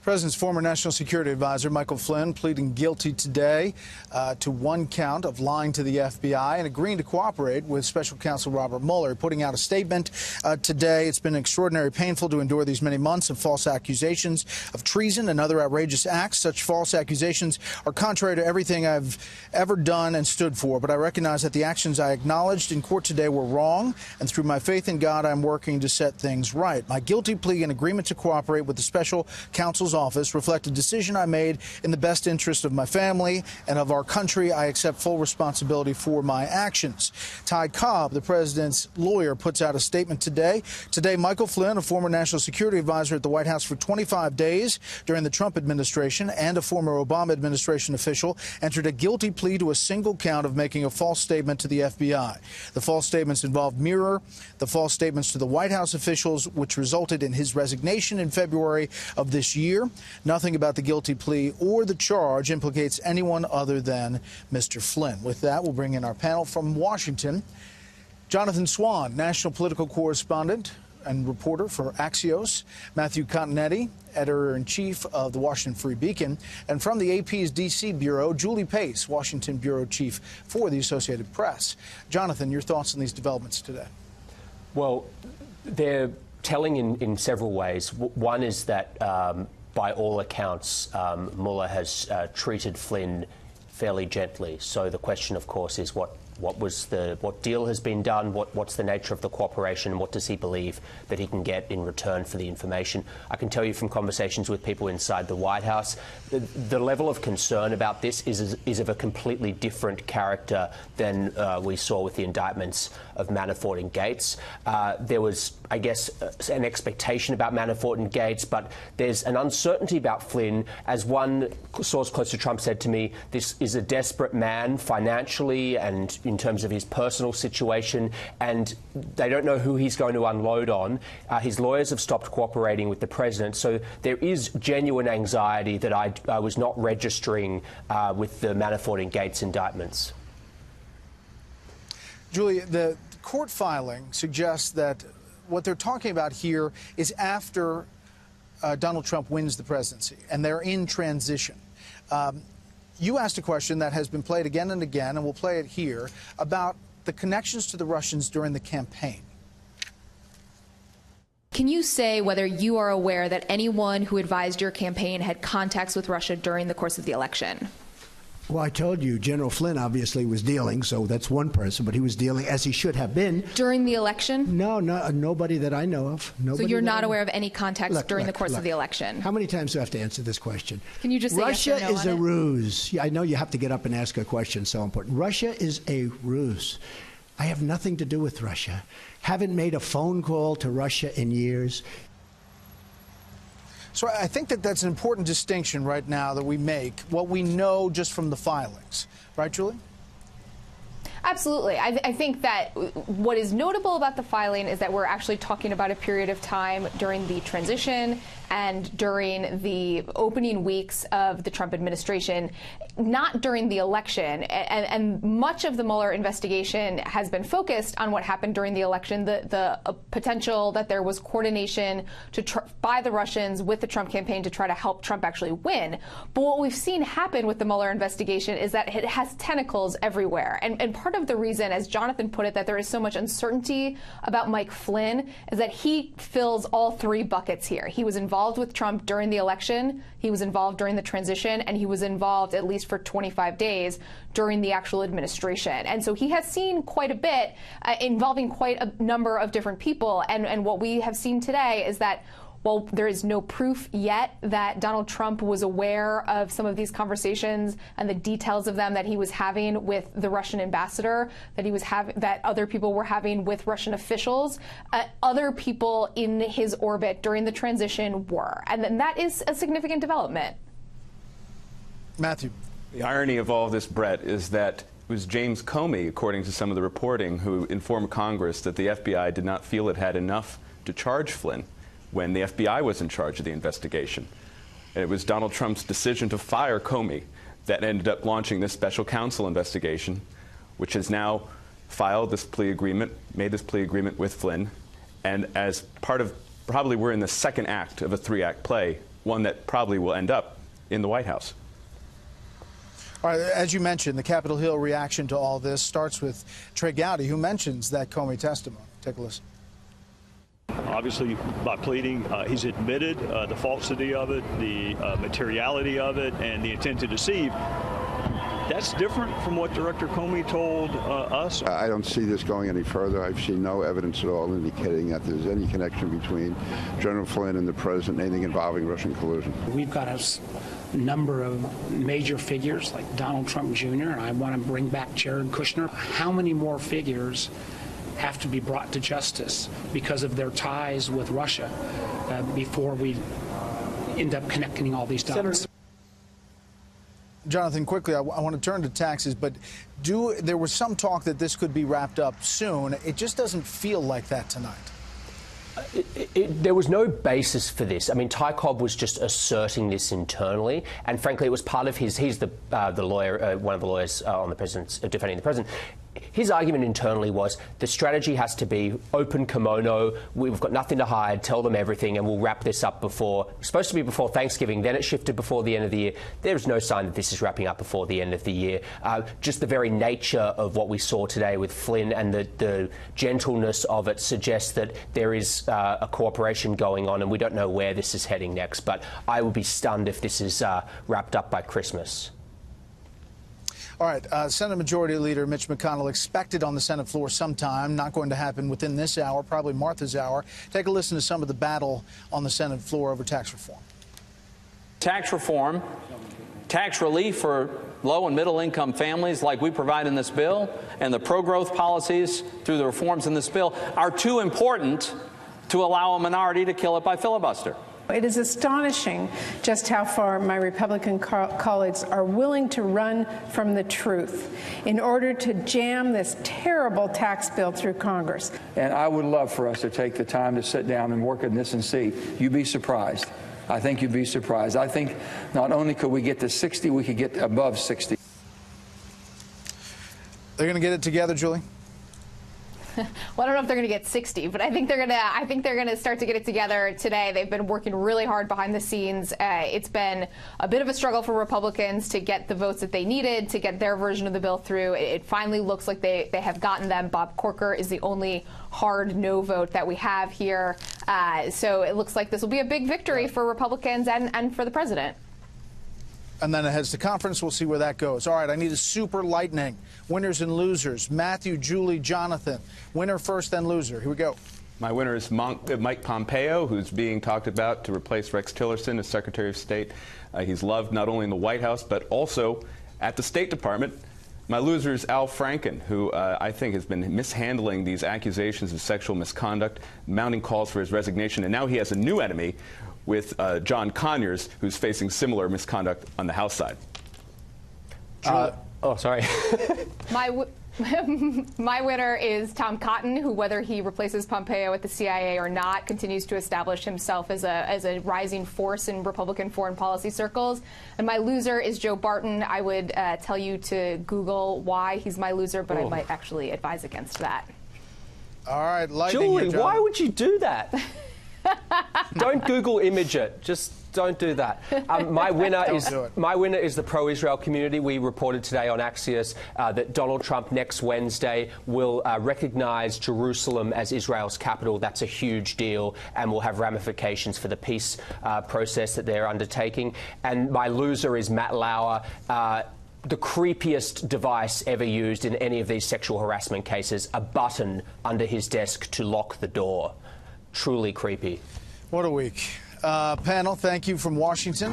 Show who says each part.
Speaker 1: President's former National Security Advisor, Michael Flynn, pleading guilty today to one count of lying to the FBI and agreeing to cooperate with Special Counsel Robert Mueller, putting out a statement today. It's been extraordinarily painful to endure these many months of false accusations of treason and other outrageous acts. Such false accusations are contrary to everything I've ever done and stood for. But I recognize that the actions I acknowledged in court today were wrong, and through my faith in God, I'm working to set things right. My guilty plea and agreement to cooperate with the Special Counsel's office reflect a decision I made in the best interest of my family and of our country. I accept full responsibility for my actions. Ty Cobb, the president's lawyer, puts out a statement today. Today, Michael Flynn, a former national security advisor at the White House for 25 days during the Trump administration and a former Obama administration official, entered a guilty plea to a single count of making a false statement to the FBI. The false statements involved mirror the false statements to the White House officials, which resulted in his resignation in February of this year. Nothing about the guilty plea or the charge implicates anyone other than Mr. Flynn. With that, we'll bring in our panel from Washington. Jonathan Swan, national political correspondent and reporter for Axios. Matthew Continetti, editor-in-chief of the Washington Free Beacon. And from the AP's D.C. bureau, Julie Pace, Washington bureau chief for the Associated Press. Jonathan, your thoughts on these developments today?
Speaker 2: Well, they're telling in several ways. One is that by all accounts, Mueller has treated Flynn fairly gently. So the question, of course, is what deal has been done, what's the nature of the cooperation, and what does he believe that he can get in return for the information. I can tell you from conversations with people inside the White House, the level of concern about this is of a completely different character than we saw with the indictments of Manafort and Gates. There was, I guess, an expectation about Manafort and Gates, but there's an uncertainty about Flynn. As one source close to Trump said to me, this is a desperate man financially and in terms of his personal situation, and they don't know who he's going to unload on. His lawyers have stopped cooperating with the president, so there is genuine anxiety that I was not registering with the Manafort and Gates indictments.
Speaker 1: Julie, the court filing suggests that what they're talking about here is after Donald Trump wins the presidency, and they're in transition. You asked a question that has been played again and again, and we'll play it here, about the connections to the Russians during the campaign.
Speaker 3: Can you say whether you are aware that anyone who advised your campaign had contacts with Russia during the course of the election?
Speaker 4: Well, I told you, General Flynn obviously was dealing, so that's one person, but he was dealing as he should have been.
Speaker 3: During the election?
Speaker 4: No, nobody that I know of.
Speaker 3: So you're not aware of any contacts during the course of the election?
Speaker 4: How many times do I have to answer this question?
Speaker 3: Can you just say
Speaker 4: Russia
Speaker 3: yes or no
Speaker 4: is a ruse. I know you have to get up and ask a question so important. Russia is a ruse. I have nothing to do with Russia. Haven't made a phone call to Russia in years.
Speaker 1: So I think that that's an important distinction right now that we make, what we know just from the filings. Right, Julie?
Speaker 3: Absolutely. I think that what is notable about the filing is that we're actually talking about a period of time during the transition and during the opening weeks of the Trump administration, not during the election. And much of the Mueller investigation has been focused on what happened during the election, the potential that there was coordination by the Russians with the Trump campaign to try to help Trump actually win. But what we've seen happen with the Mueller investigation is that it has tentacles everywhere. And part of the reason, as Jonathan put it, that there is so much uncertainty about Mike Flynn is that he fills all three buckets here. He was involved with Trump during the election, he was involved during the transition, and he was involved, at least for 25 days, during the actual administration. And so he has seen quite a bit involving quite a number of different people. And what we have seen today is that while there is no proof yet that Donald Trump was aware of some of these conversations and the details of them that he was having with the Russian ambassador, that other people were having with Russian officials, other people in his orbit during the transition were. And then that is a significant development.
Speaker 1: Matthew.
Speaker 5: The irony of all this, Brett, is that it was James Comey, according to some of the reporting, who informed Congress that the FBI did not feel it had enough to charge Flynn when the FBI was in charge of the investigation. And it was Donald Trump's decision to fire Comey that ended up launching this special counsel investigation, which has now filed this plea agreement, made this plea agreement with Flynn. And as part of, probably we're in the second act of a three-act play, one that probably will end up in the White House.
Speaker 1: All right, as you mentioned, the Capitol Hill reaction to all this starts with Trey Gowdy, who mentions that Comey testimony. Take a listen.
Speaker 6: Obviously, by pleading, he's admitted the falsity of it, the materiality of it, and the intent to deceive. That's different from what Director Comey told us.
Speaker 7: I don't see this going any further. I've seen no evidence at all indicating that there's any connection between General Flynn and the president, anything involving Russian collusion.
Speaker 8: We've got a number of major figures like Donald Trump Jr., and I want to bring back Jared Kushner. How many more figures have to be brought to justice because of their ties with Russia before we end up connecting all these dots?
Speaker 1: Jonathan, quickly, I want to turn to taxes, but there was some talk that this could be wrapped up soon. It just doesn't feel like that tonight.
Speaker 2: There was no basis for this. I mean, Ty Cobb was just asserting this internally, and frankly, it was part of he's the lawyer, one of the lawyers on the president's defending the president. His argument internally was the strategy has to be open kimono. We've got nothing to hide. Tell them everything, and we'll wrap this up before. It's supposed to be before Thanksgiving. Then it shifted before the end of the year. There's no sign that this is wrapping up before the end of the year. Just the very nature of what we saw today with Flynn and the gentleness of it suggests that there is a cooperation going on, and we don't know where this is heading next. But I would be stunned if this is wrapped up by Christmas.
Speaker 1: All right, Senate Majority Leader Mitch McConnell expected on the Senate floor sometime, not going to happen within this hour, probably Martha's hour. Take a listen to some of the battle on the Senate floor over tax reform.
Speaker 9: Tax reform, tax relief for low and middle income families like we provide in this bill, and the pro-growth policies through the reforms in this bill are too important to allow a minority to kill it by filibuster.
Speaker 10: It is astonishing just how far my Republican colleagues are willing to run from the truth in order to jam this terrible tax bill through Congress.
Speaker 11: And I would love for us to take the time to sit down and work on this and see. You'd be surprised. I think you'd be surprised. I think not only could we get to 60, we could get above 60.
Speaker 1: They're going to get it together, Julie?
Speaker 3: Well, I don't know if they're going to get 60, but I think they're going to start to get it together today. They've been working really hard behind the scenes. It's been a bit of a struggle for Republicans to get the votes that they needed to get their version of the bill through. It finally looks like they have gotten them. Bob Corker is the only hard no vote that we have here. So it looks like this will be a big victory for Republicans and for the president.
Speaker 1: And then it heads to conference. We'll see where that goes. All right, I need a super lightning. Winners and losers. Matthew, Julie, Jonathan. Winner first, then loser. Here we go.
Speaker 5: My winner is Mike Pompeo, who's being talked about to replace Rex Tillerson as Secretary of State. He's loved not only in the White House, but also at the State Department. My loser is Al Franken, who I think has been mishandling these accusations of sexual misconduct, mounting calls for his resignation, and now he has a new enemy with John Conyers, who's facing similar misconduct on the House side.
Speaker 2: Oh, sorry.
Speaker 3: My winner is Tom Cotton, who, whether he replaces Pompeo at the CIA or not, continues to establish himself as a rising force in Republican foreign policy circles. And my loser is Joe Barton. I would tell you to Google why he's my loser, but I might actually advise against that.
Speaker 1: All right, lightning.
Speaker 2: Julie, why would you do that? Don't Google image it. Just don't do that. My winner is the pro-Israel community. We reported today on Axios that Donald Trump next Wednesday will recognize Jerusalem as Israel's capital. That's a huge deal and will have ramifications for the peace process that they're undertaking. And my loser is Matt Lauer. The creepiest device ever used in any of these sexual harassment cases, a button under his desk to lock the door. Truly creepy.
Speaker 1: What a week. Panel, thank you from Washington.